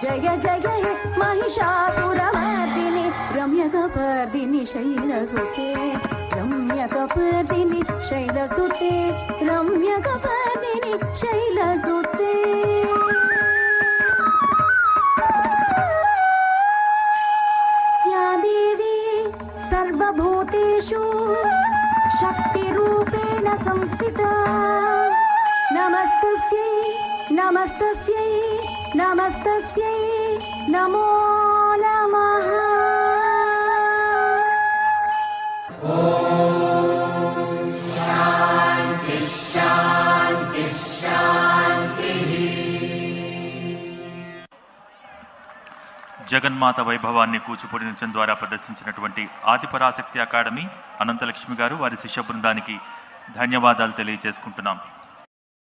जय जय हे महिषासुरमर्दिनि रम्यकपर्दिनि शैलसुते रम्यकपर्दिनि शैलसुते रम्यकपर्दिनि शैलसुते या देवी सर्वभूतेषु शक्तिरूपेण संस्थिता नमस्तस्यै नमस्तस्यै नमस्तस्यै नमो नमः। शान्ति शान्ति शान्तिः। జగన్మాత వైభవాన్ని కూచిపూడి నృత్యం ద్వారా ప్రదర్శించినటువంటి ఆదిపరాశక్తి అకాడమీ అనంతలక్ష్మి గారు వారి శిష్య బృందానికి ధన్యవాదాలు తెలియజేసుకుంటున్నాం.